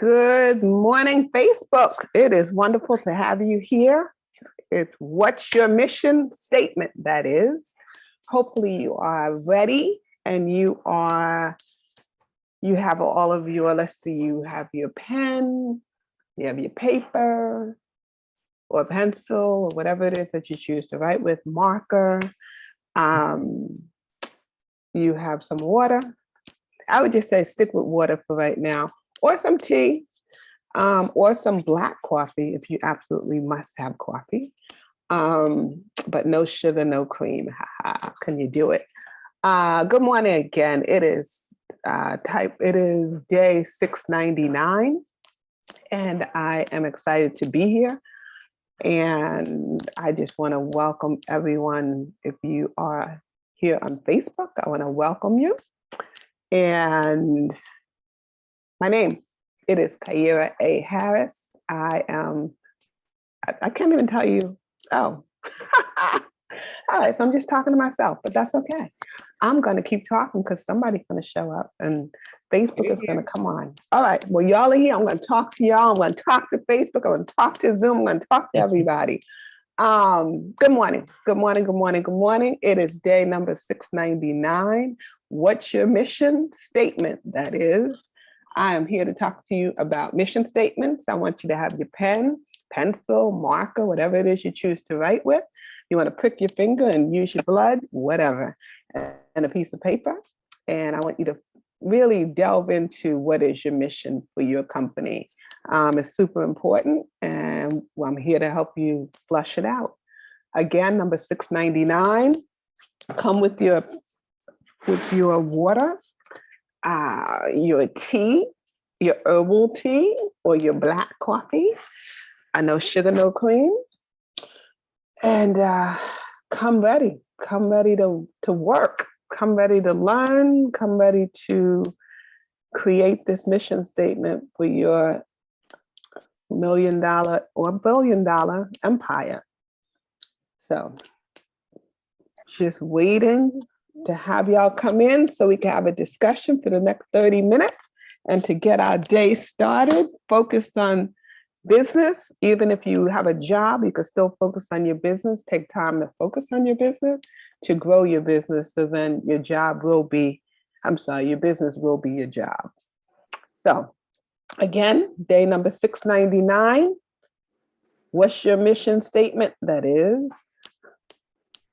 Good morning, Facebook. It is wonderful to have you here. It's what's your mission statement, that is. Hopefully you are ready and you have all of your, let's see, you have your pen, you have your paper or pencil or whatever it is that you choose to write with, marker. You have some water. I would just say stick with water for right now, or some tea, or some black coffee if you absolutely must have coffee, but no sugar, no cream. Can you do it? Good morning again. It is day 699, and I am excited to be here. And I just want to welcome everyone. If you are here on Facebook, I want to welcome you. And my name, it is Kyira A. Harris. I can't even tell you. Oh, all right. So I'm just talking to myself, but that's okay. I'm going to keep talking because somebody's going to show up and Facebook is going to come on. All right. Well, y'all are here. I'm going to talk to y'all. I'm going to talk to Facebook. I'm going to talk to Zoom. I'm going to talk to everybody. Good morning. Good morning. Good morning. Good morning. It is day number 699. What's your mission statement? That is. I am here to talk to you about mission statements. I want you to have your pen, pencil, marker, whatever it is you choose to write with. You want to prick your finger and use your blood, whatever, and a piece of paper. And I want you to really delve into what is your mission for your company. It's super important, and I'm here to help you flush it out. Again, number 699, come with your water, your tea, your herbal tea, or your black coffee. No sugar, no cream. And come ready to work, come ready to learn, come ready to create this mission statement for your $1 million or $1 billion empire. So just waiting to have y'all come in so we can have a discussion for the next 30 minutes and to get our day started, focused on business. Even if you have a job, you can still focus on your business. Take time to focus on your business to grow your business. So then your business will be your job. So again, day number 699. What's your mission statement? That is.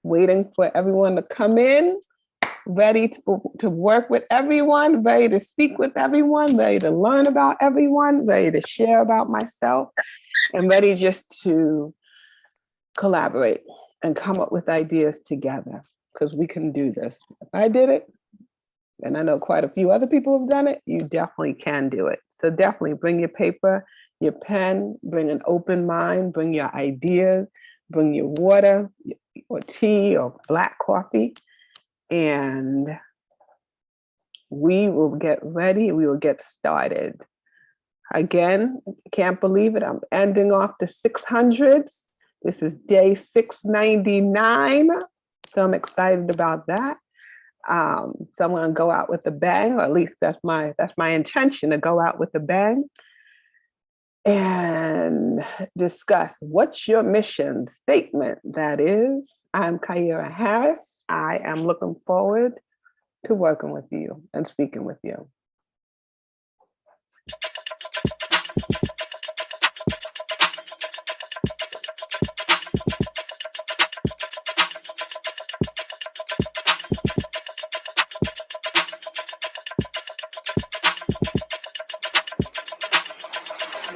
Waiting for everyone to come in, ready to work with everyone, ready to speak with everyone, ready to learn about everyone, ready to share about myself, and ready just to collaborate and come up with ideas together, because we can do this. If I did it, and I know quite a few other people have done it, you definitely can do it. So definitely bring your paper, your pen, bring an open mind, bring your ideas, bring your water or tea or black coffee, and we will get ready. We will get started. Again, can't believe it. I'm ending off the 600s. This is day 699. So I'm excited about that. So I'm going to go out with a bang, or at least that's my intention, to go out with a bang and discuss what's your mission statement. That is, I'm Kyira Harris. I am looking forward to working with you and speaking with you.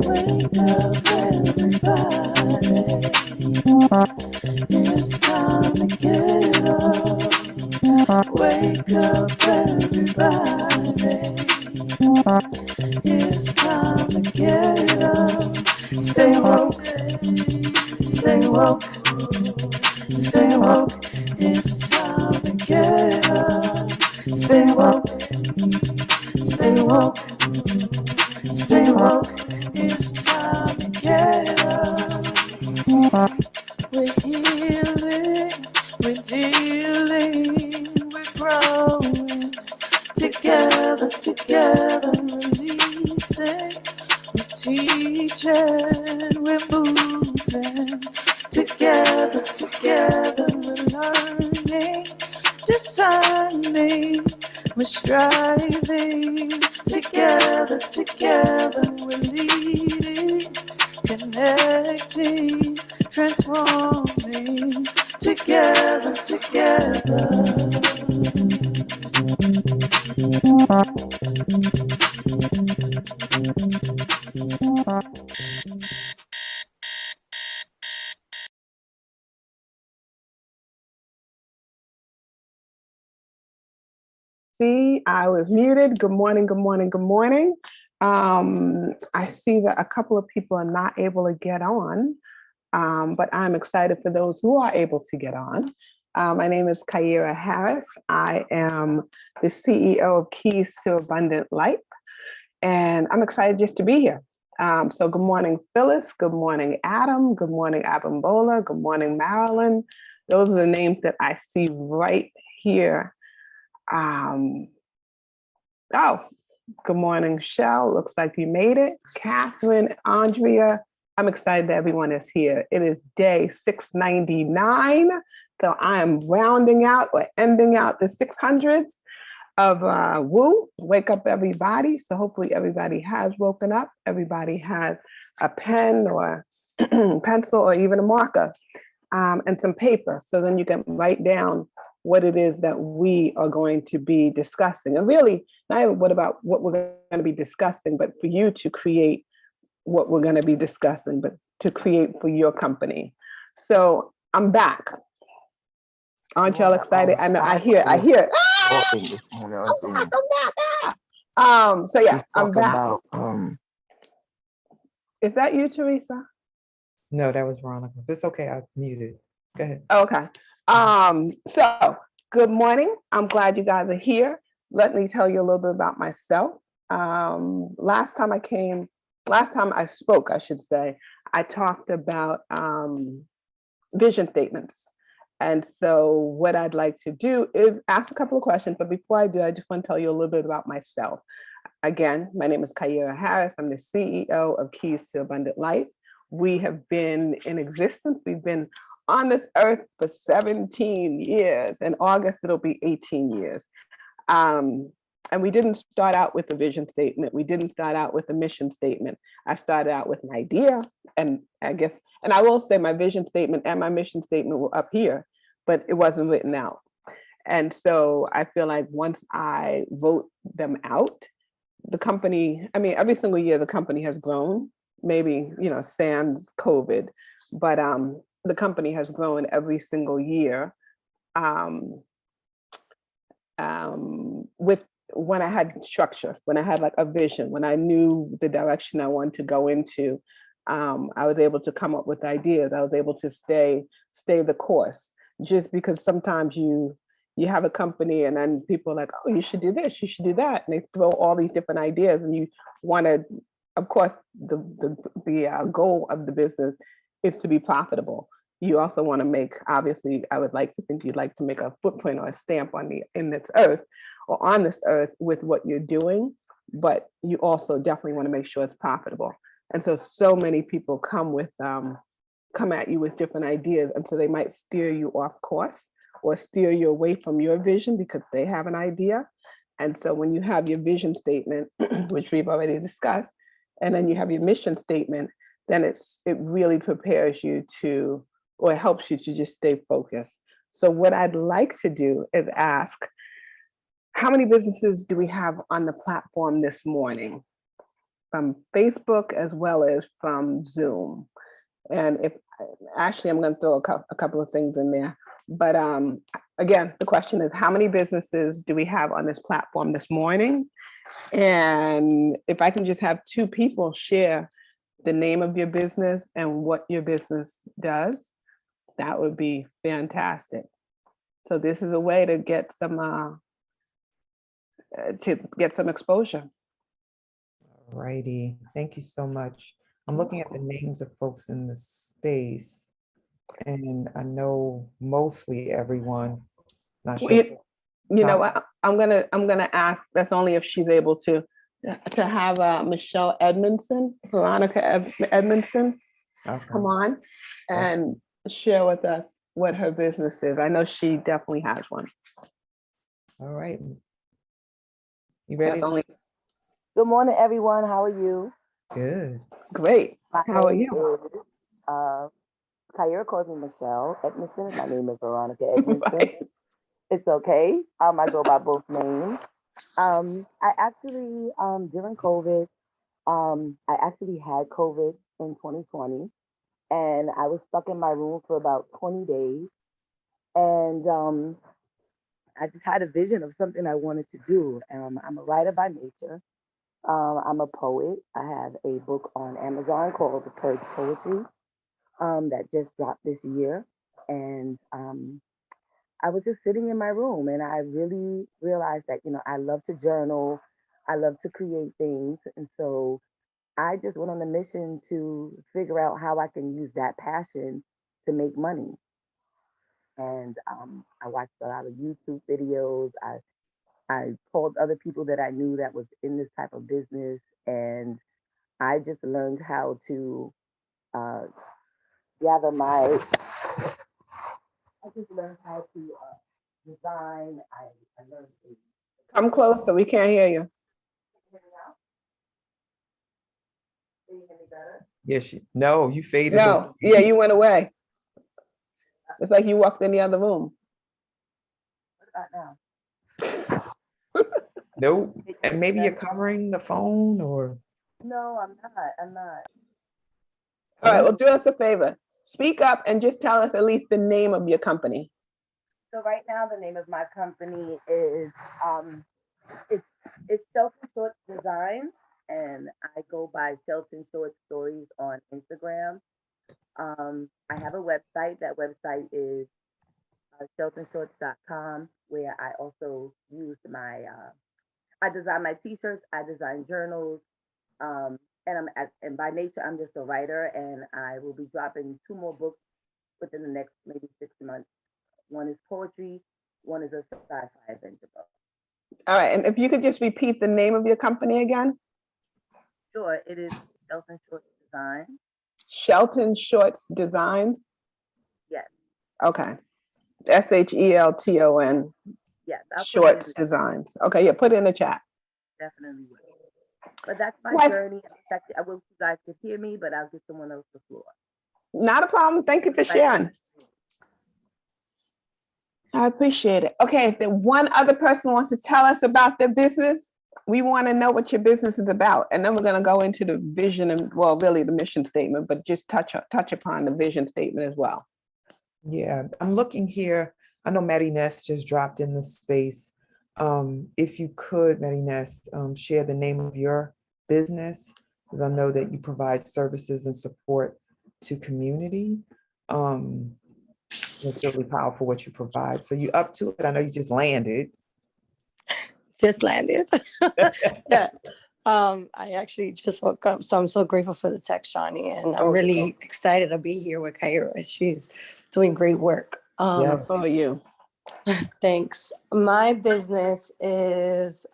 Wake up, everybody. It's time to get up. Wake up, everybody. It's time to get up. Stay woke. Stay woke. Stay woke. It's time to get up. Stay woke. Stay woke. Stay woke. It's time to get up. We're healing, we're dealing, we're growing. Together, releasing marching, we're moving. Together, together, we're learning, discerning, we're striving. Together, together, we're leading, connecting, transforming. Together, together. See, I was muted. Good morning, good morning, good morning. I see that a couple of people are not able to get on, but I'm excited for those who are able to get on. My name is Kyira Harris. I am the CEO of Keys to Abundant Life, and I'm excited just to be here. So good morning, Phyllis. Good morning, Adam. Good morning, Abimbola. Good morning, Marilyn. Those are the names that I see right here. Oh, good morning, Shell. Looks like you made it. Catherine, Andrea. I'm excited that everyone is here. It is day 699. So I am rounding out or ending out the 600s of Woo. Wake up, everybody. So hopefully everybody has woken up. Everybody has a pen or pencil or even a marker and some paper. So then you can write down what it is that we are going to be discussing. And really, not even what we're going to be discussing, but for you to create what we're going to be discussing, but to create for your company. So I'm back. Aren't y'all excited? I know, I hear. Talking this morning, I was I'm back. So yeah, I'm back. about, Is that you, Teresa? No, that was Veronica. It's okay. I muted. Go ahead. Okay. So good morning. I'm glad you guys are here. Let me tell you a little bit about myself. Last time I spoke, I should say, I talked about vision statements. And so what I'd like to do is ask a couple of questions, but before I do, I just want to tell you a little bit about myself. Again, my name is Kyira Harris. I'm the CEO of Keys to Abundant Life. We have been in existence. We've been on this earth for 17 years. In August, it'll be 18 years. And we didn't start out with a vision statement. We didn't start out with a mission statement. I started out with an idea. And I will say my vision statement and my mission statement were up here, but it wasn't written out. And so I feel like once I wrote them out, the company, every single year the company has grown, maybe, sans COVID, but the company has grown every single year with when I had structure, when I had like a vision, when I knew the direction I wanted to go into, I was able to come up with ideas. I was able to stay the course, just because sometimes you have a company and then people are like, oh, you should do this, you should do that. And they throw all these different ideas and you want to, of course, the goal of the business is to be profitable. You also want to make, obviously, I would like to think you'd like to make a footprint or a stamp in this earth or on this earth with what you're doing, but you also definitely want to make sure it's profitable. And so many people come at you with different ideas, and so they might steer you off course or steer you away from your vision because they have an idea. And so when you have your vision statement, which we've already discussed, and then you have your mission statement, then it really prepares you to, or it helps you to just stay focused. So what I'd like to do is ask, how many businesses do we have on the platform this morning? From Facebook as well as from Zoom. And I'm going to throw a couple of things in there. But again, the question is, how many businesses do we have on this platform this morning? And if I can just have two people share the name of your business and what your business does, that would be fantastic. So this is a way to get some exposure. Alrighty. Thank you so much. I'm looking at the names of folks in the space, and I know mostly everyone. Not sure. You know what? I'm gonna ask. That's only if she's able to. to have Michelle Edmondson, Veronica Edmondson, Okay. come on and share with us what her business is. I know she definitely has one. All right. You ready? That's only Good morning, everyone. How are you? Good. great. My How are name you? is Kyira calls me Michelle Edmondson. My name is Veronica Edmondson. Right. It's okay. I go by both names. I actually during COVID, I actually had COVID in 2020, and I was stuck in my room for about 20 days, and I just had a vision of something I wanted to do. I'm a writer by nature. I'm a poet. I have a book on Amazon called The Purge Poetry that just dropped this year. And I was just sitting in my room and I really realized that, I love to journal. I love to create things. And so I just went on a mission to figure out how I can use that passion to make money. And I watched a lot of YouTube videos. I called other people that I knew that was in this type of business, and I just learned how to uh, gather my. I just learned how to design. I learned to. Come closer. We can't hear you. Can you hear me better? Yes. No, you faded. No. Yeah, you went away. It's like you walked in the other room. What about now? No. And maybe you're covering the phone or. No, I'm not. I'm not. All right. Well, do us a favor. Speak up and just tell us at least the name of your company. So right now, the name of my company is it's Shelton Short Designs, and I go by Shelton Short Stories on Instagram. I have a website. That website is sheltonshorts.com, where I also use I design my t-shirts, I design journals, and by nature, I'm just a writer, and I will be dropping 2 more books within the next maybe 6 months. One is poetry, one is a sci-fi adventure book. All right. And if you could just repeat the name of your company again. Sure, it is Shelton Shorts Design. Shelton Shorts Designs. Yes. Okay. SHELTON Yes. Shorts Designs. Okay. Yeah. Put it in the chat. Definitely will. But that's my What? journey. I wish you guys could hear me, but I'll give someone else the floor. Not a problem. Thank you for sharing. I appreciate it. Okay, if the one other person wants to tell us about their business, we want to know what your business is about. And then we're going to go into the vision and, well, really the mission statement, but just touch upon the vision statement as well. Yeah, I'm looking here. I know Maddie Ness just dropped in the space. If you could, Maddie Ness, share the name of your business, because I know that you provide services and support to community. It's really powerful what you provide. So you up to it? I know you just landed. Just landed. Yeah. I actually just woke up, so I'm so grateful for the text, Shawnee, and I'm really excited to be here with Kyira. She's doing great work. Yes. So are you. Thanks. My business is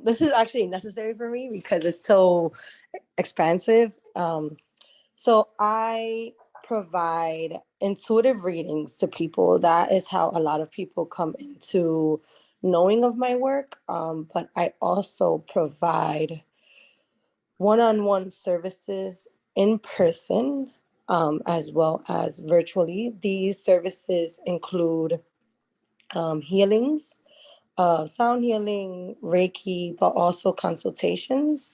this is actually necessary for me because it's so expansive. So I provide intuitive readings to people. That is how a lot of people come into knowing of my work. But I also provide one-on-one services in person, as well as virtually. These services include healings, sound healing, Reiki, but also consultations.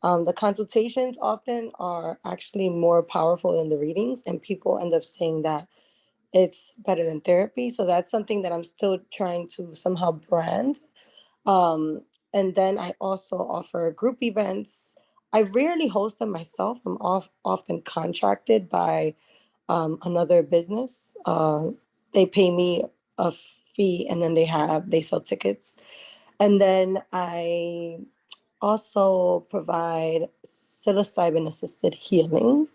The consultations often are actually more powerful than the readings, and people end up saying that it's better than therapy. So that's something that I'm still trying to somehow brand. Um, and then I also offer group events. I rarely host them myself. I'm often contracted by another business. They pay me a fee, and then they sell tickets. And then I also provide psilocybin assisted healing.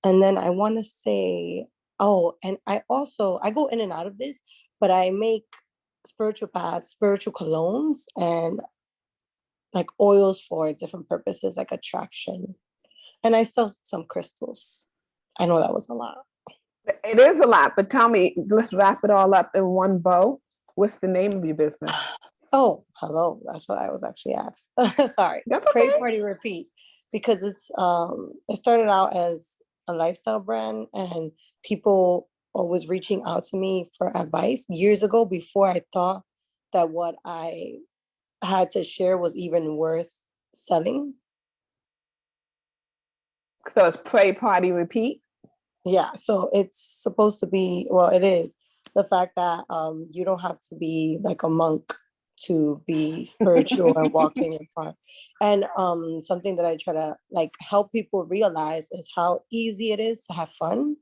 And then I want to say, oh, and I go in and out of this, but I make spiritual baths, spiritual colognes, and like oils for different purposes, like attraction. And I sell some crystals. I know that was a lot. It is a lot, but tell me, let's wrap it all up in one bow. What's the name of your business? Oh, hello. That's what I was actually asked. Sorry. That's Pray, okay. party, repeat. Because it started out as a lifestyle brand, and people was reaching out to me for advice years ago before I thought that what I had to share was even worth selling. So it's pray, party, repeat. Yeah, so it's supposed to be, well, it is the fact that you don't have to be like a monk to be spiritual and walking in front. And something that I try to like help people realize is how easy it is to have fun.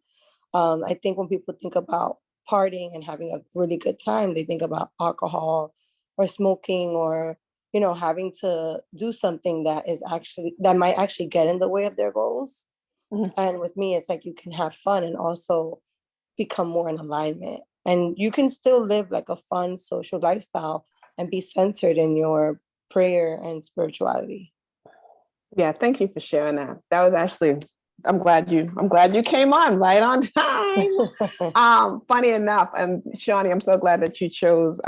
I think when people think about partying and having a really good time, they think about alcohol or smoking or, you know, having to do something that might actually get in the way of their goals. Mhm. And with me, it's like you can have fun and also become more in alignment. And you can still live like a fun social lifestyle and be centered in your prayer and spirituality. Yeah, thank you for sharing that. That was actually, I'm glad you came on right on time. Funny enough, and Shawnee, I'm so glad that you chose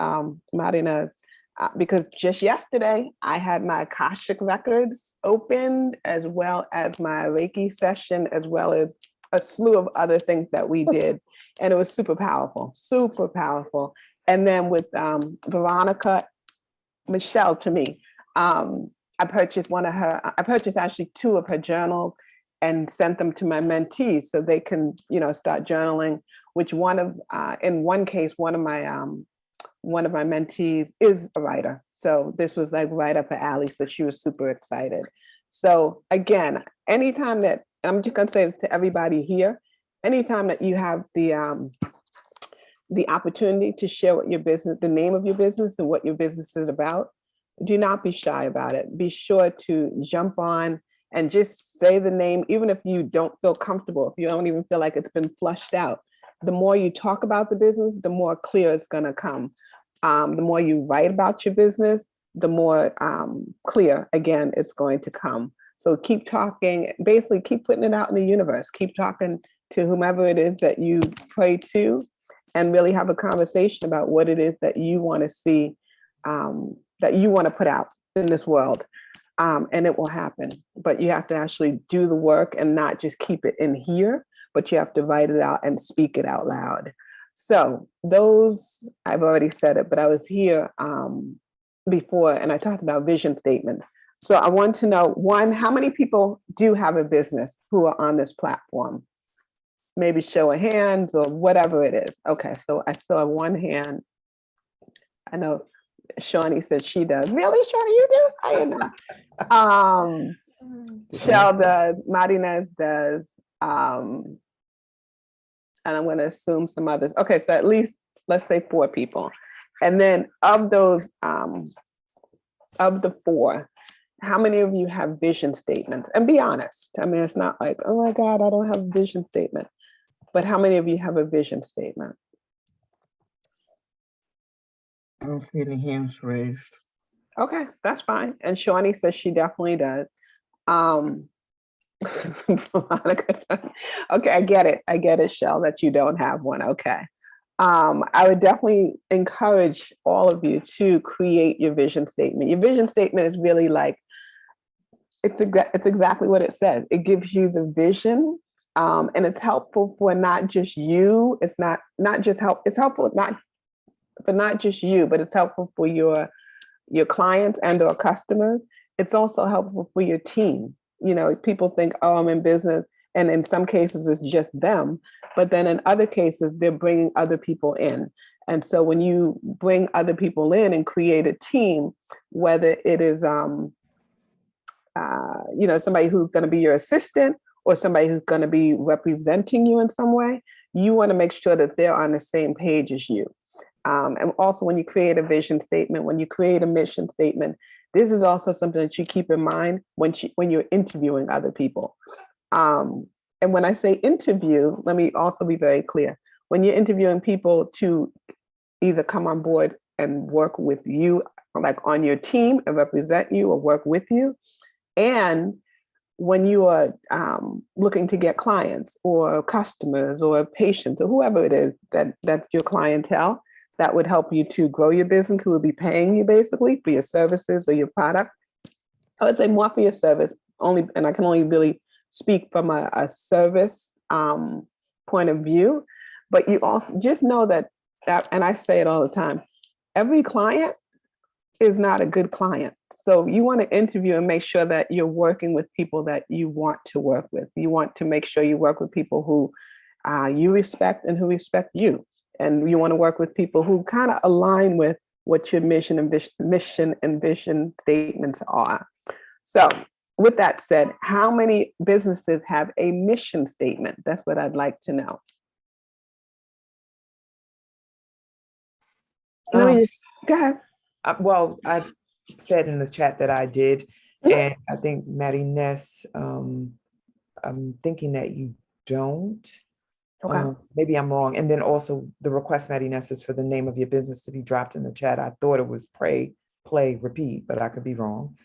Marina's because just yesterday I had my Akashic records opened, as well as my Reiki session, as well as a slew of other things that we did. And it was super powerful, super powerful. And then with Veronica, Michelle, to me, I purchased actually two of her journals and sent them to my mentees so they can, you know, start journaling, which in one case, one of my mentees is a writer. So this was like right up her alley. So she was super excited. So again, anytime that, and I'm just gonna say this to everybody here, anytime that you have the opportunity to share what your business, the name of your business and what your business is about, do not be shy about it. Be sure to jump on and just say the name, even if you don't feel comfortable, if you don't even feel like it's been flushed out. The more you talk about the business, the more clear it's going to come. The more you write about your business, the more clear, again, it's going to come. So keep talking, basically keep putting it out in the universe. Keep talking to whomever it is that you pray to, and really have a conversation about what it is that you want to see, that you want to put out in this world. And it will happen. But you have to actually do the work and not just keep it in here, but you have to write it out and speak it out loud. So those, I've already said it, but I was here before and I talked about vision statements. So I want to know, one, how many people do have a business who are on this platform? Maybe show of hands or whatever it is. Okay, so I saw one hand. I know Shawnee said she does. Really, Shawnee, you do? I didn't know. Shell does, Martinez does, and I'm going to assume some others. Okay, so at least let's say 4 people. And then of those, of the 4, how many of you have vision statements? And be honest. I mean, it's not like, oh my God, I don't have a vision statement. But how many of you have a vision statement? I don't see any hands raised. Okay, that's fine. And Shawnee says she definitely does. Okay, I get it, Shell, that you don't have one. Okay. I would definitely encourage all of you to create your vision statement. Your vision statement is really like, it's exactly what it says. It gives you the vision, and it's helpful for not just you. It's not just help. It's helpful not just you, but it's helpful for your clients and or customers. It's also helpful for your team. You know, people think, oh, I'm in business. And in some cases, it's just them. But then in other cases, they're bringing other people in. And so when you bring other people in and create a team, whether it is, somebody who's going to be your assistant or somebody who's going to be representing you in some way, you want to make sure that they're on the same page as you. And also when you create a vision statement, when you create a mission statement, this is also something that you keep in mind when you're interviewing other people. And when I say interview, let me also be very clear. When you're interviewing people to either come on board and work with you, like on your team and represent you or work with you. And when you are looking to get clients or customers or patients or whoever it is that's your clientele, that would help you to grow your business, who will be paying you basically for your services or your product. I would say more for your service only, and I can only really speak from a service point of view. But you also just know that, and I say it all the time, every client is not a good client. So you want to interview and make sure that you're working with people that you want to work with. You want to make sure you work with people who you respect and who respect you. And you want to work with people who kind of align with what your mission and vision statements are. So with that said, how many businesses have a mission statement? That's what I'd like to know. Let me just, go ahead. Well, I said in the chat that I did, and I think Maddie Ness, I'm thinking that you don't. Okay. Maybe I'm wrong. And then also the request, Maddie Ness, is for the name of your business to be dropped in the chat. I thought it was pray, play, repeat, but I could be wrong.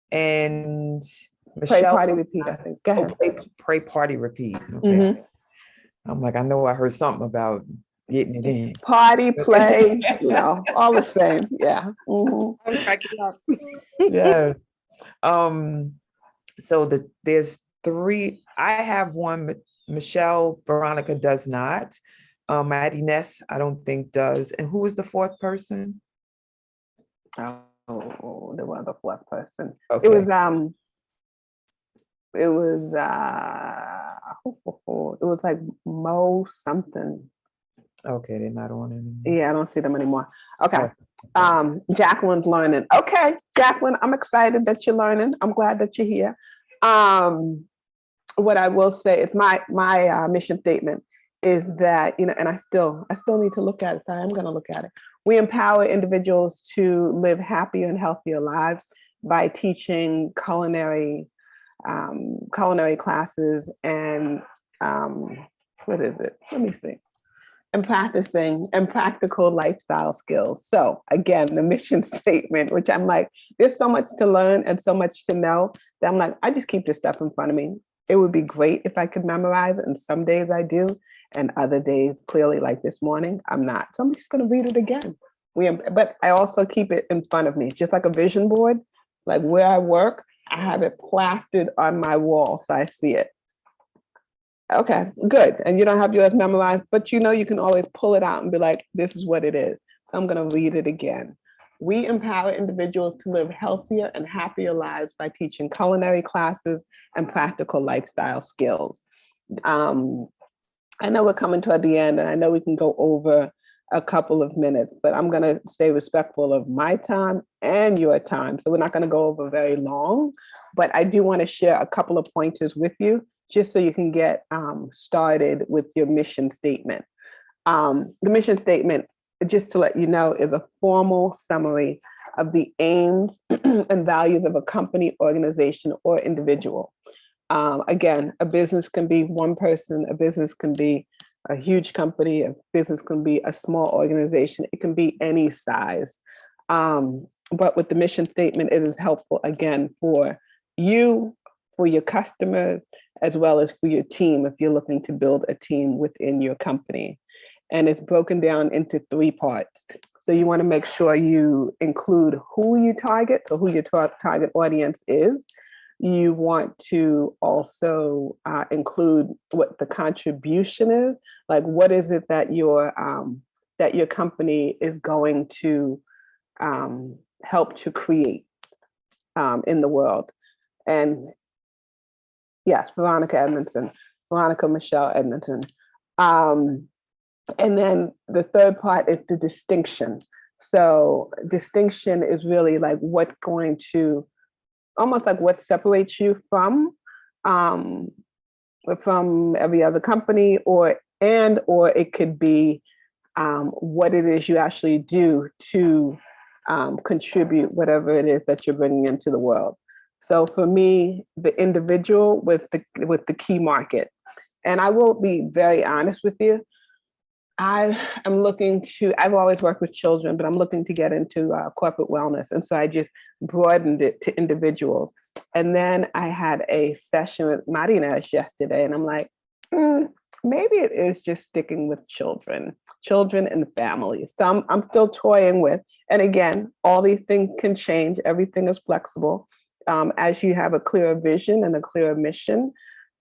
And Pray, Michelle, party, repeat, I think. Go ahead. pray, party, repeat. Okay. I'm like, I know I heard something about getting it in. Party, play, all the same. Yeah. I'm cracking up. Yeah. So there's three. I have one. Michelle, Veronica does not. Maddie Ness, I don't think does. And who is the fourth person? Oh, there was a fourth person. Okay. It was like Mo something. Okay, they're not on anymore. Yeah, I don't see them anymore. Okay. Jacqueline's learning. Okay, Jacqueline, I'm excited that you're learning. I'm glad that you're here. What I will say is my mission statement is that, and I still need to look at it. So I'm going to look at it. We empower individuals to live happier and healthier lives by teaching culinary classes and what is it? Let me see. And practicing and practical lifestyle skills. So again, the mission statement, which I'm like, there's so much to learn and so much to know that I'm like, I just keep this stuff in front of me. It would be great if I could memorize it. And some days I do. And other days, clearly like this morning, I'm not. So I'm just going to read it again. But I also keep it in front of me. It's just like a vision board, like where I work, I have it plastered on my wall. So I see it. Okay, good. And you don't have yours memorized, but you can always pull it out and be like, this is what it is. So I'm going to read it again. We empower individuals to live healthier and happier lives by teaching culinary classes and practical lifestyle skills. I know we're coming toward the end, and I know we can go over a couple of minutes, but I'm going to stay respectful of my time and your time. So we're not going to go over very long, but I do want to share a couple of pointers with you, just so you can get started with your mission statement. The mission statement, just to let you know, is a formal summary of the aims and values of a company, organization, or individual. Again, a business can be one person, a business can be a huge company, a business can be a small organization, it can be any size. But with the mission statement, it is helpful, again, for you, for your customers, as well as for your team if you're looking to build a team within your company. And it's broken down into 3 parts. So you want to make sure you include who you target, so who your target audience is. You want to also include what the contribution is, like what is it that your company is going to help to create in the world. And yes, Veronica Michelle Edmondson. And then the third part is the distinction. So distinction is really like almost like what separates you from every other company, or it could be what it is you actually do to contribute whatever it is that you're bringing into the world. So for me, the individual with the key market, and I will be very honest with you, I am looking to, I've always worked with children, but I'm looking to get into corporate wellness. And so I just broadened it to individuals. And then I had a session with Martinez yesterday, and I'm like, maybe it is just sticking with children and families. So I'm still toying with, and again, all these things can change. Everything is flexible. As you have a clearer vision and a clearer mission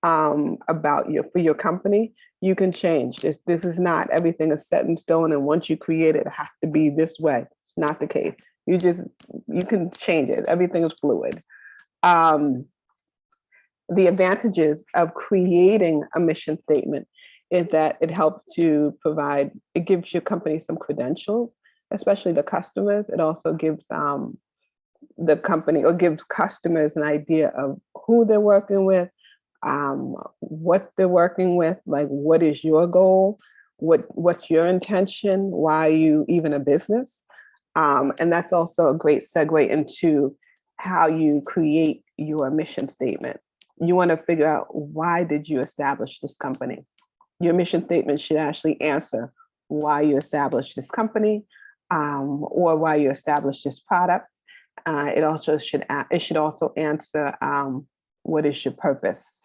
about for your company, you can change. This is not everything is set in stone, and once you create it, it has to be this way. Not the case. You can change it. Everything is fluid. The advantages of creating a mission statement is that it helps to provide, it gives your company some credentials, especially the customers. It also gives the company, or gives customers an idea of who they're working with, what they're working with, like what is your goal, what's your intention, why are you even a business? And that's also a great segue into how you create your mission statement. You want to figure out, why did you establish this company? Your mission statement should actually answer why you established this company, or why you established this product. It should also answer, what is your purpose?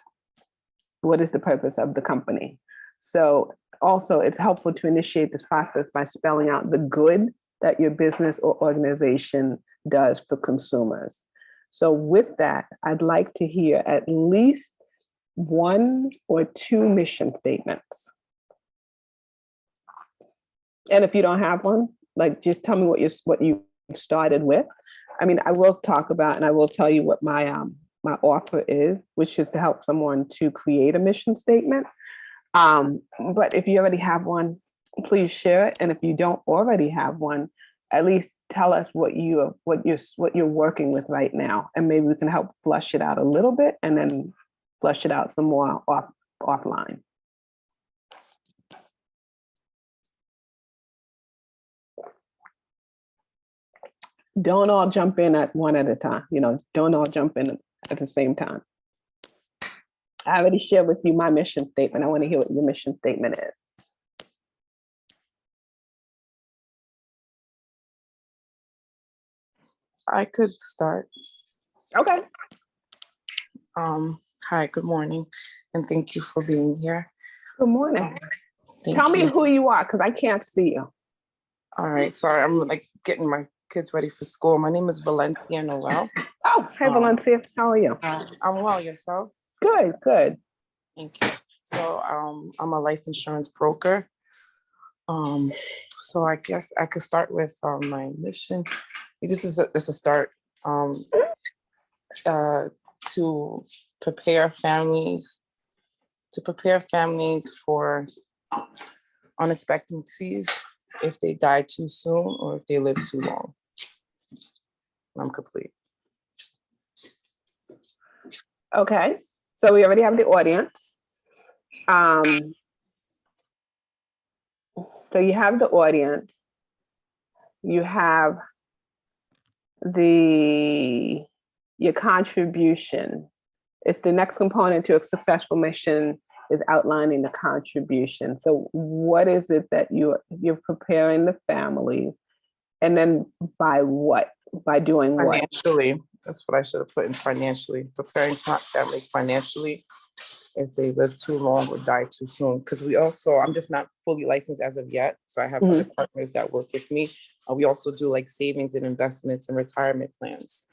What is the purpose of the company? So also, it's helpful to initiate this process by spelling out the good that your business or organization does for consumers. So with that, I'd like to hear at least 1 or 2 mission statements. And if you don't have one, like, just tell me what you started with. I mean, I will talk about, and I will tell you what my offer is, which is to help someone to create a mission statement. But if you already have one, please share it. And if you don't already have one, at least tell us what you're working with right now, and maybe we can help flush it out a little bit, and then flush it out some more offline. Don't all jump in at one at a time. Don't all jump in at the same time. I already shared with you my mission statement. I want to hear what your mission statement is. I could start. Okay. Hi, good morning, and thank you for being here. Good morning. Thank Tell me you. who you are, because I can't see you. All right, sorry, I'm like getting my kids ready for school. My name is Valencia Noel. Oh, hey, Valencia. How are you? I'm well, yourself? Good, good. Thank you. So I'm a life insurance broker. So I guess I could start with my mission. This is just a start to prepare families for unexpectancies if they die too soon or if they live too long. I'm complete. Okay, so we already have the audience. So you have the audience. You have your contribution. It's the next component to a successful mission, is outlining the contribution. So what is it that you're preparing the family, and then by what? By doing what? Financially, that's what I should have put in financially. Preparing families financially if they live too long or die too soon. Because I'm just not fully licensed as of yet. So I have other partners that work with me. We also do like savings and investments and retirement plans.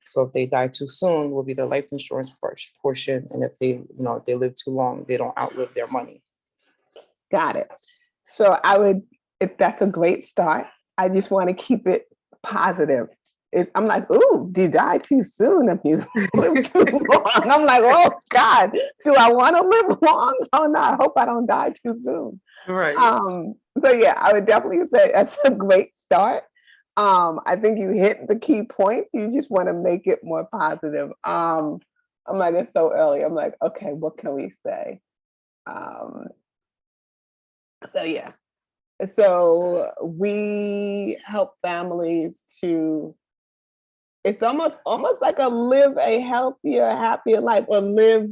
So if they die too soon, will be the life insurance portion. And if they live too long, they don't outlive their money. Got it. So if that's a great start, I just want to keep it positive. I'm like, ooh, you die too soon if you live too long. I'm like, oh God, do I want to live long? Oh no, I hope I don't die too soon. Right. So yeah, I would definitely say that's a great start. I think you hit the key points. You just want to make it more positive. I'm like, it's so early. I'm like, okay, what can we say? So yeah. So we help families to, it's almost like live a healthier, happier life, or live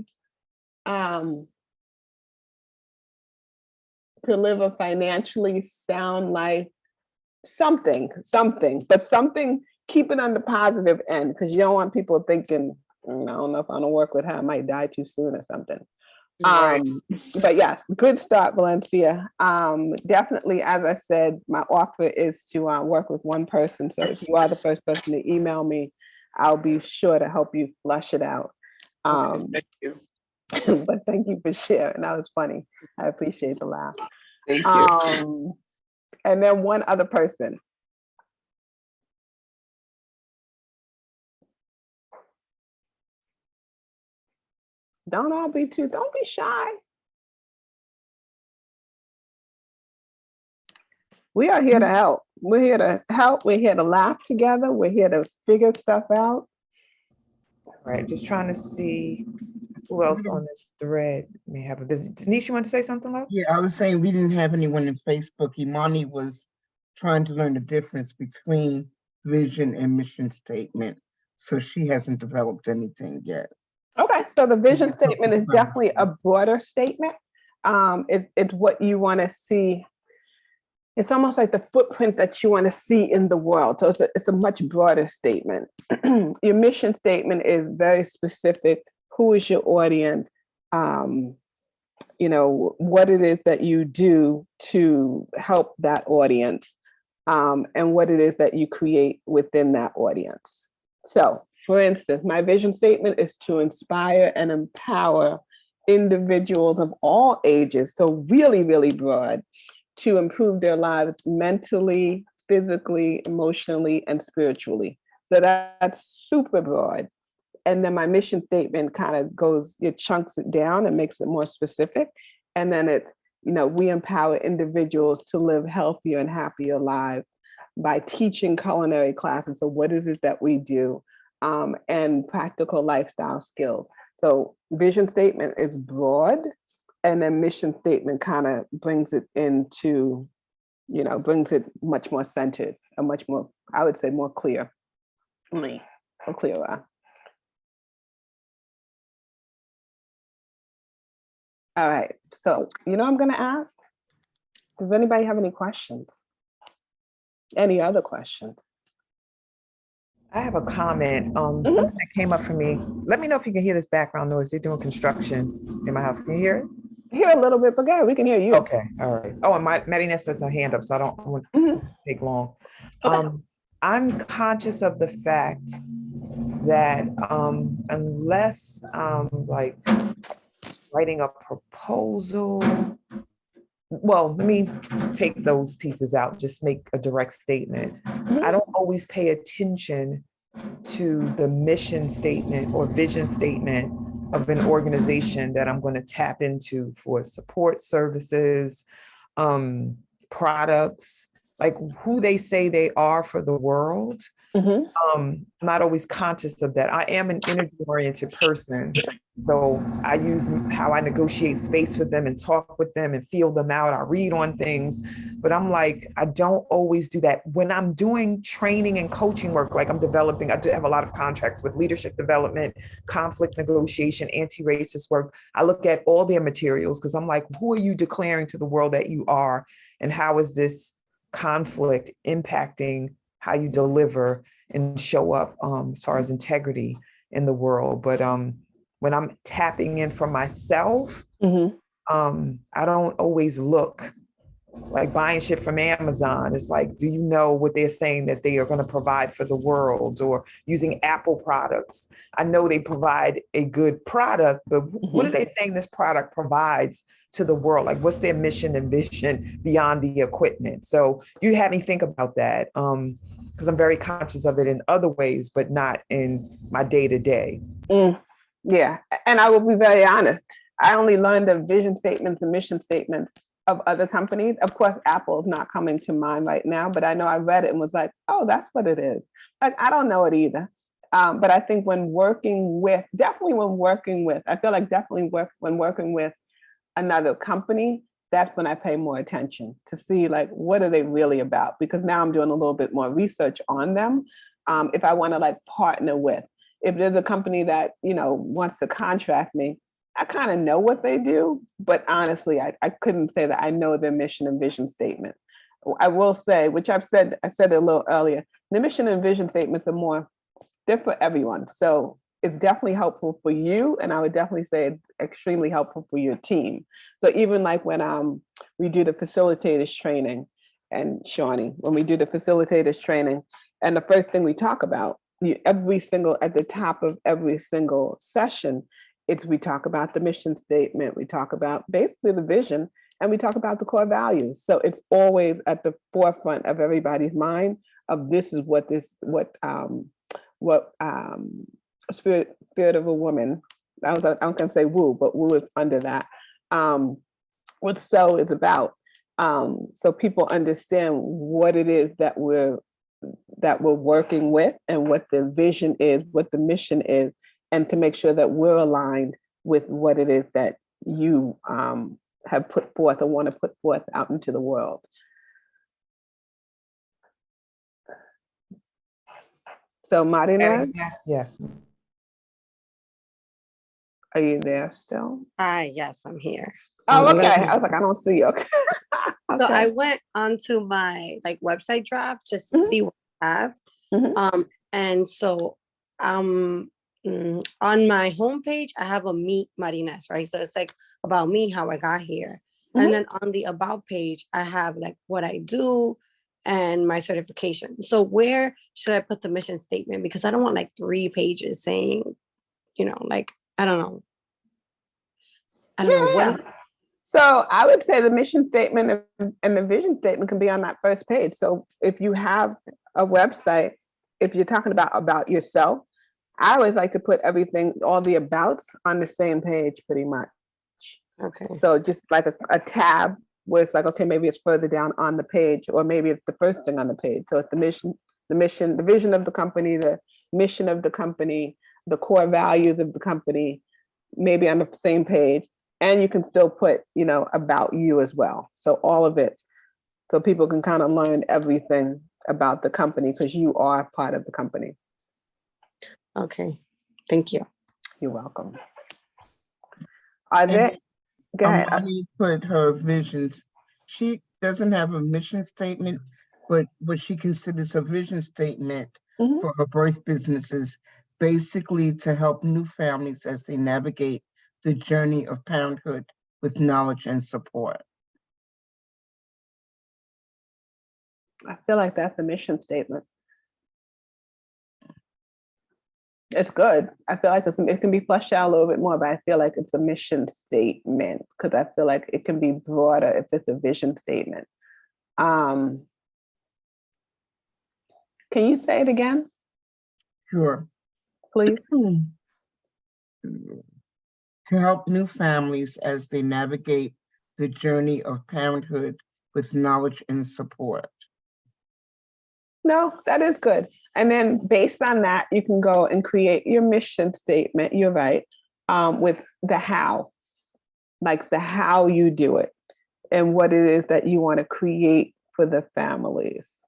to live a financially sound life, something, keep it on the positive end, because you don't want people thinking, I don't know if I don't work with her, I might die too soon or something. Right. But yes, good start, Valencia. Definitely, as I said, my offer is to work with one person. So if you are the first person to email me, I'll be sure to help you flush it out. Okay, thank you. But thank you for sharing. That was funny. I appreciate the laugh. Thank you. And then one other person. Don't be shy. We are here to help. We're here to help. We're here to laugh together. We're here to figure stuff out. Right, just trying to see who else on this thread may have a business. Denise, you want to say something, love? Yeah, I was saying we didn't have anyone in Facebook. Imani was trying to learn the difference between vision and mission statement. So she hasn't developed anything yet. Okay, so the vision Yeah, so statement is fine. definitely a broader statement. It's what you want to see. It's almost like the footprint that you want to see in the world. So it's a much broader statement. Your mission statement is very specific. Who is your audience? What it is that you do to help that audience, and what it is that you create within that audience. So, for instance, my vision statement is to inspire and empower individuals of all ages, so really, really broad, to improve their lives mentally, physically, emotionally, and spiritually. So that's super broad. And then my mission statement kind of it chunks it down and makes it more specific. And then we empower individuals to live healthier and happier lives by teaching culinary classes. So what is it that we do? And practical lifestyle skills. So vision statement is broad, and then mission statement kind of brings it into, brings it much more centered, a much more, I would say, more clear, or clearer. All right, so I'm going to ask, does anybody have any questions? Any other questions? I have a comment. Something that came up for me. Let me know if you can hear this background noise. They're doing construction in my house. Can you hear it? Hear a little bit, but yeah, we can hear you. Okay, all right. Oh, and Maddie Ness has her hand up, so I don't want to take long. Okay. I'm conscious of the fact that unless like writing a proposal, well, let me take those pieces out, just make a direct statement. I don't always pay attention to the mission statement or vision statement of an organization that I'm going to tap into for support services, products, like who they say they are for the world. I'm not always conscious of that. I am an energy-oriented person. So I use how I negotiate space with them and talk with them and feel them out. I read on things, but I'm like, I don't always do that. When I'm doing training and coaching work, like I do have a lot of contracts with leadership development, conflict negotiation, anti-racist work. I look at all their materials because I'm like, who are you declaring to the world that you are? And how is this conflict impacting how you deliver and show up as far as integrity in the world? But when I'm tapping in for myself, I don't always look like buying shit from Amazon. It's like, do you know what they're saying that they are going to provide for the world? Or using Apple products. I know they provide a good product, but what are they saying this product provides to the world? Like, what's their mission and vision beyond the equipment? So you had me think about that. Because I'm very conscious of it in other ways, but not in my day-to-day. Yeah, and I will be very honest. I only learned the vision statements and mission statements of other companies. Of course, Apple is not coming to mind right now, but I know I read it and was like, oh, that's what it is. Like, I don't know it either. But I think when working with, I feel like when working with another company, that's when I pay more attention to see like, what are they really about? Because now I'm doing a little bit more research on them. If I want to like partner with, if there's a company that, wants to contract me, I kind of know what they do, but honestly, I couldn't say that I know their mission and vision statement. I will say, which I said it a little earlier, the mission and vision statements are more, they're for everyone. So it's definitely helpful for you. And I would definitely say it's extremely helpful for your team. So even like when we do the facilitators training, and Shawnee, when we do the facilitators training, and the first thing we talk about, every single, at the top of every single session, we talk about the mission statement, we talk about basically the vision, and we talk about the core values. So it's always at the forefront of everybody's mind of this is what spirit of a woman, I'm gonna say woo, but woo is under that. What so is about. So people understand what it is that we're working with and what the vision is, what the mission is, and to make sure that we're aligned with what it is that you have put forth or want to put forth out into the world. So Marina, Yes. are you there still? Hi, yes, I'm here. Oh, I'm okay. gonna- I was like, I don't see you. Okay. So Okay. I went onto my like website draft just to Mhm. see what I have. Mhm. And so on my homepage, I have a Meet Marines, right? So it's like about me, how I got here. Mhm. And then on the About page, I have like what I do and my certification. So where should I put the mission statement? Because I don't want like 3 pages saying, like, I don't know. I don't know Yeah. what. So I would say the mission statement and the vision statement can be on that first page. So if you have a website, if you're talking about yourself, I always like to put everything, all the abouts on the same page pretty much. Okay. So just like a tab where it's like, okay, maybe it's further down on the page, or maybe it's the first thing on the page. So it's the mission, the vision of the company, the mission of the company, the core values of the company, maybe on the same page. And you can still put, about you as well. So all of it. So people can kind of learn everything about the company because you are part of the company. Okay. Thank you. You're welcome. Are there, go ahead. Amani put her visions. She doesn't have a mission statement, but what she considers her vision statement Mhm. for her birth businesses, basically to help new families as they navigate the journey of parenthood with knowledge and support. I feel like that's the mission statement. It's good. I feel like it can be fleshed out a little bit more, but I feel like it's a mission statement because I feel like it can be broader if it's a vision statement. Can you say it again, Sure. please? To help new families as they navigate the journey of parenthood with knowledge and support. No, that is good. And then based on that, you can go and create your mission statement. You're right. With the how, like the how you do it and what it is that you want to create for the families.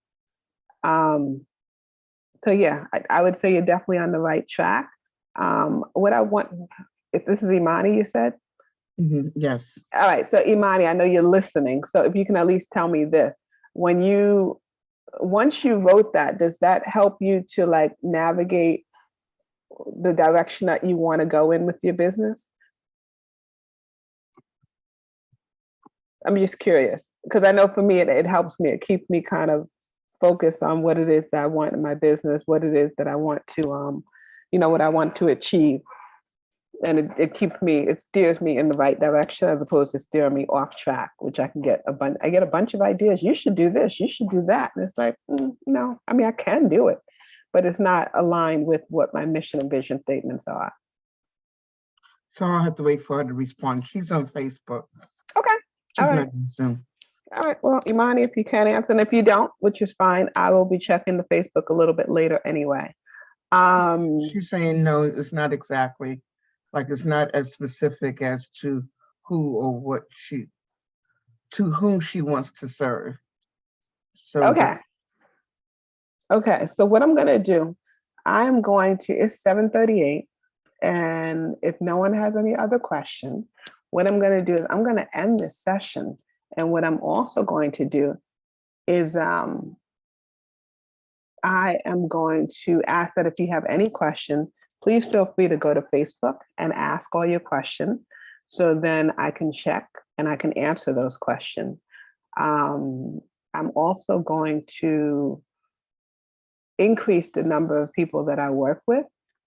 So yeah, I would say you're definitely on the right track. What I want, if this is Imani, you said? Yes. All right, so Imani, I know you're listening. So if you can at least tell me this, once you wrote that, does that help you to like navigate the direction that you want to go in with your business? I'm just curious because I know for me, it helps me. It keeps me kind of focused on what it is that I want in my business, what it is that I want to, what I want to achieve. And it steers me in the right direction as opposed to steering me off track, which I get a bunch of ideas. You should do this, you should do that. And it's like, no, I mean, I can do it, but it's not aligned with what my mission and vision statements are. So I'll have to wait for her to respond. She's on Facebook. Okay. She's All right. not on Zoom. All right. Well, Imani, if you can answer, and if you don't, which is fine, I will be checking the Facebook a little bit later anyway. She's saying no, it's not exactly. Like it's not as specific as to who or what to whom she wants to serve. So okay. Okay. So what I'm going to do, it's 7:38. And if no one has any other question, what I'm going to do is I'm going to end this session. And what I'm also going to do is I am going to ask that if you have any question, please feel free to go to Facebook and ask all your questions. So then I can check and I can answer those questions. I'm also going to increase the number of people that I work with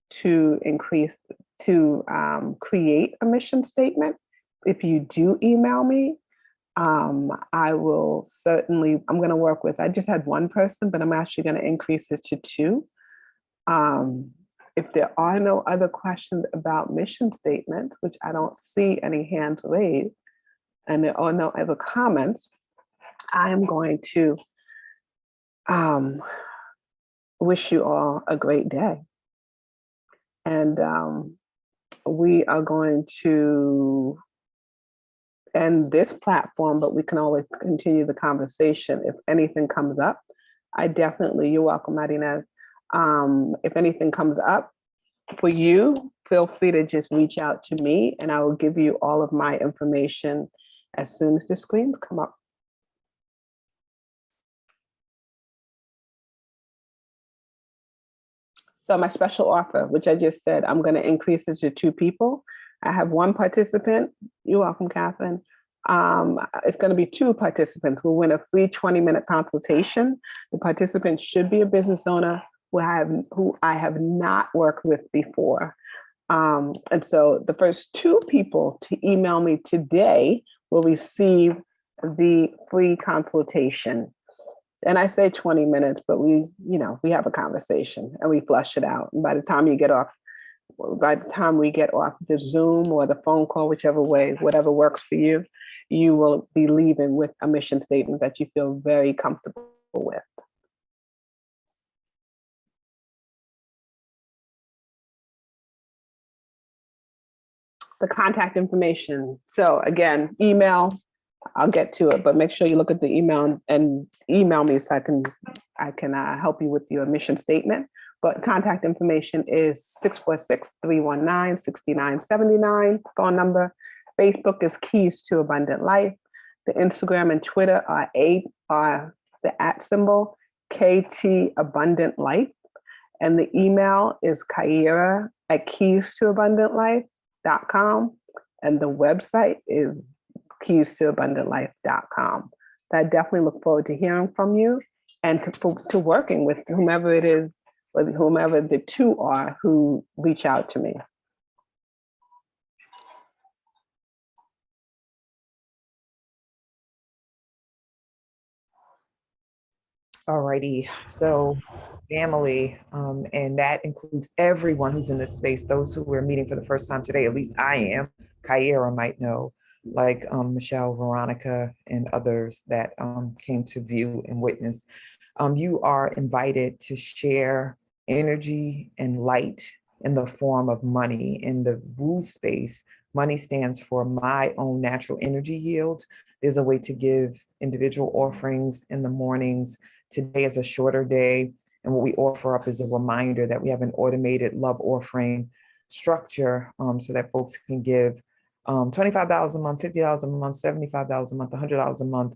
to create a mission statement. If you do email me, I will certainly, I'm going to work with, I just had one person, but I'm actually going to increase it to 2. If there are no other questions about mission statements, which I don't see any hands raised, and there are no other comments, I am going to wish you all a great day. And we are going to end this platform, but we can always continue the conversation if anything comes up. You're welcome, Marina. If anything comes up for you, feel free to just reach out to me and I will give you all of my information as soon as the screens come up. So my special offer, which I just said, I'm going to increase it to 2 people. I have 1 participant. You're welcome, Catherine. It's going to be 2 participants who win a free 20-minute consultation. The participant should be a business owner who I have not worked with before. And so the first 2 people to email me today will receive the free consultation. And I say 20 minutes, but we have a conversation and we flush it out. And by the time we get off the Zoom or the phone call, whichever way, whatever works for you, you will be leaving with a mission statement that you feel very comfortable with. The contact information. So again, email, I'll get to it, but make sure you look at the email and email me so I can help you with your mission statement. But contact information is 646-319-6979, phone number. Facebook is Keys to Abundant Life. The Instagram and Twitter are the @ KT Abundant Life. And the email is Kyira at keystoabundantlife.com. And the website is keystoabundantlife.com. So I definitely look forward to hearing from you and to working with whomever it is, or whomever the 2 are who reach out to me. Alrighty, so family, and that includes everyone who's in this space, those who we're meeting for the first time today, at least I am. Kyira might know, like Michelle, Veronica, and others that came to view and witness. You are invited to share energy and light in the form of money. In the woo space, money stands for my own natural energy yield. There's a way to give individual offerings in the mornings. Today is a shorter day, and what we offer up is a reminder that we have an automated love offering structure so that folks can give $25 a month, $50 a month, $75 a month, $100 a month,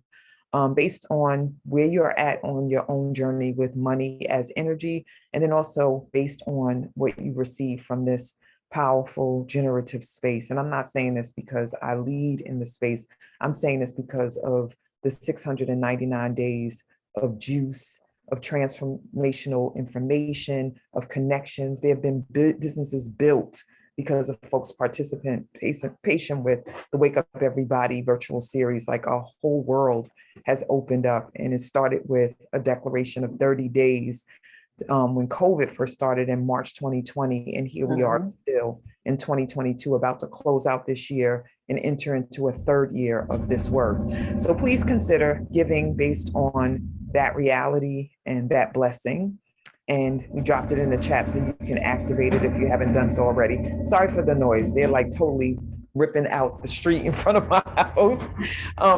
based on where you're at on your own journey with money as energy, and then also based on what you receive from this powerful generative space. And I'm not saying this because I lead in the space. I'm saying this because of the 699 days of juice, of transformational information, of connections. There have been businesses built because of folks patient with the Wake Up Everybody virtual series. Like our whole world has opened up, and it started with a declaration of 30 days when COVID first started in March 2020. And here we are still in 2022, about to close out this year and enter into a 3rd year of this work. So please consider giving based on that reality and that blessing. And we dropped it in the chat so you can activate it if you haven't done so already. Sorry for the noise. They're like totally ripping out the street in front of my house.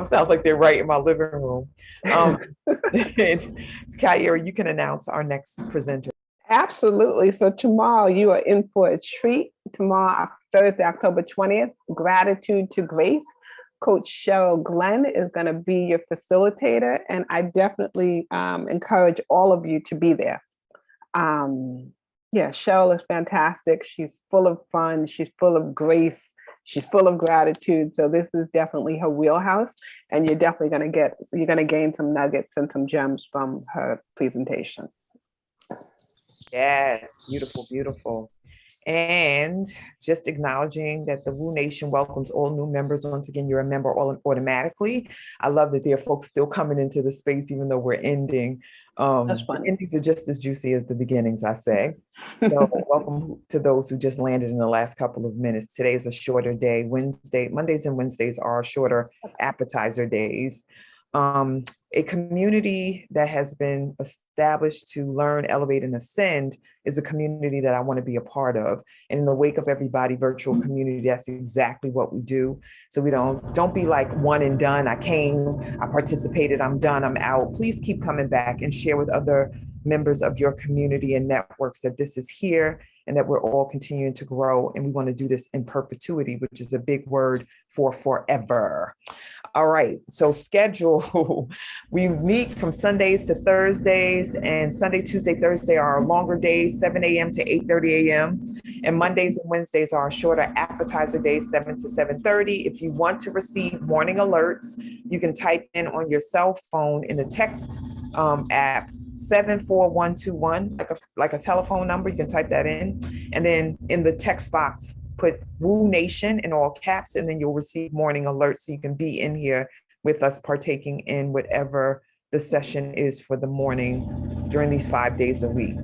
Sounds like they're right in my living room. Kyira, you can announce our next presenter. Absolutely. So tomorrow you are in for a treat. Tomorrow, Thursday, October 20th, Gratitude to Grace. Coach Cheryl Glenn is going to be your facilitator, and I definitely encourage all of you to be there. Yeah, Cheryl is fantastic. She's full of fun. She's full of grace. She's full of gratitude. So this is definitely her wheelhouse, and you're definitely you're going to gain some nuggets and some gems from her presentation. Yes, beautiful, beautiful. And just acknowledging that the Woo Nation welcomes all new members. Once again, you're a member automatically. I love that there are folks still coming into the space, even though we're ending. That's funny. The endings are just as juicy as the beginnings, I say. So welcome to those who just landed in the last couple of minutes. Today is a shorter day. Mondays and Wednesdays are shorter appetizer days. A community that has been established to learn, elevate, and ascend is a community that I want to be a part of. And in the Wake Up Everybody virtual community, that's exactly what we do. So we don't be like one and done. I came, I participated, I'm done, I'm out. Please keep coming back and share with other members of your community and networks that this is here and that we're all continuing to grow. And we want to do this in perpetuity, which is a big word for forever. All right, so schedule. We meet from Sundays to Thursdays, and Sunday, Tuesday, Thursday are our longer days, 7 a.m. to 8:30 a.m. And Mondays and Wednesdays are our shorter appetizer days, 7 to 7:30. If you want to receive morning alerts, you can type in on your cell phone in the text app 74121, like a telephone number. You can type that in, and then in the text box, put Woo Nation in all caps, and then you'll receive morning alerts so you can be in here with us partaking in whatever the session is for the morning during these 5 days a week.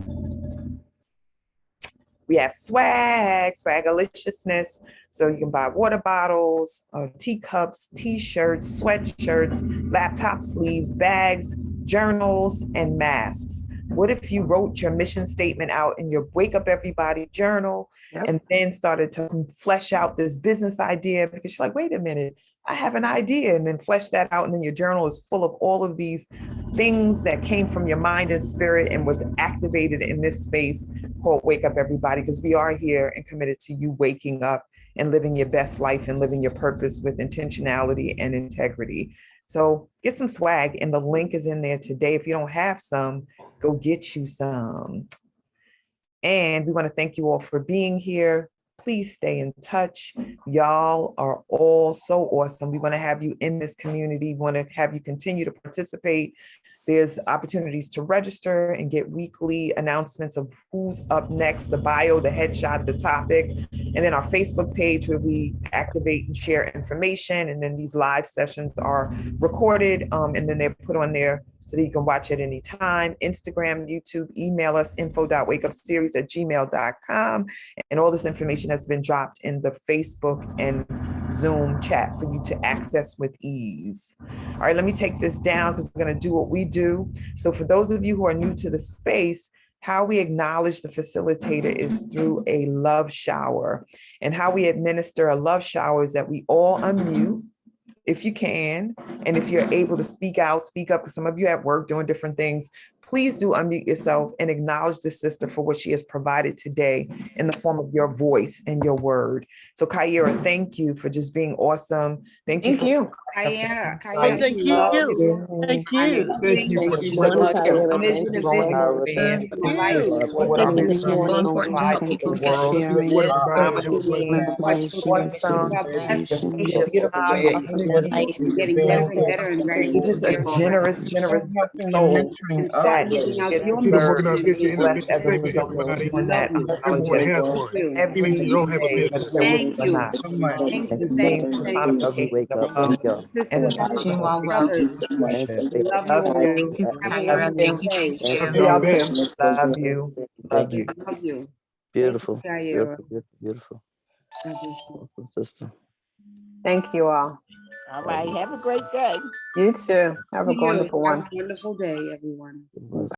We have swagaliciousness. So you can buy water bottles, teacups, t-shirts, sweatshirts, laptop sleeves, bags, journals, and masks. What if you wrote your mission statement out in your Wake Up Everybody journal and then started to flesh out this business idea because you're like, wait a minute, I have an idea, and then flesh that out. And then your journal is full of all of these things that came from your mind and spirit and was activated in this space called Wake Up Everybody, because we are here and committed to you waking up and living your best life and living your purpose with intentionality and integrity. So get some swag, and the link is in there today. If you don't have some, go get you some. And we want to thank you all for being here. Please stay in touch. Y'all are all so awesome. We want to have you in this community. We want to have you continue to participate. There's opportunities to register and get weekly announcements of who's up next, the bio, the headshot, the topic, and then our Facebook page where we activate and share information. And then these live sessions are recorded and then they're put on there so that you can watch at any time. Instagram, YouTube, email us info.wakeupseries@gmail.com. And all this information has been dropped in the Facebook and Zoom chat for you to access with ease. All right, let me take this down because we're going to do what we do. So for those of you who are new to the space, how we acknowledge the facilitator is through a love shower. And how we administer a love shower is that we all unmute if you can, and if you're able to speak out, speak up, because some of you at work doing different things, please do unmute yourself and acknowledge the sister for what she has provided today in the form of your voice and your word. So Kyira, thank you for just being awesome. Thank you. Kyira. Oh, thank you. Thank you. Thank you Thank for you so much, Kyira. mission of vision Thank you. It's so important to help people get sharing information, getting better and better and ready You're just a generous Helping and soul mentoring that others. gets your served mission and is blessed as a result of doing that unapologetically. Every day, whether they're working or not. So much. She is being personification of love and the purpose of brothers. Love you all. Love you. Thank you, Have a Kyra. wonderful Thank you for day. Y'all sharing. too. Love you. Love you. Love you. Beautiful. Thank you, Kyra. Beautiful. Sister. Thank you all. All right. Have a great day. You too. Have a You. wonderful Have one. a wonderful day, everyone.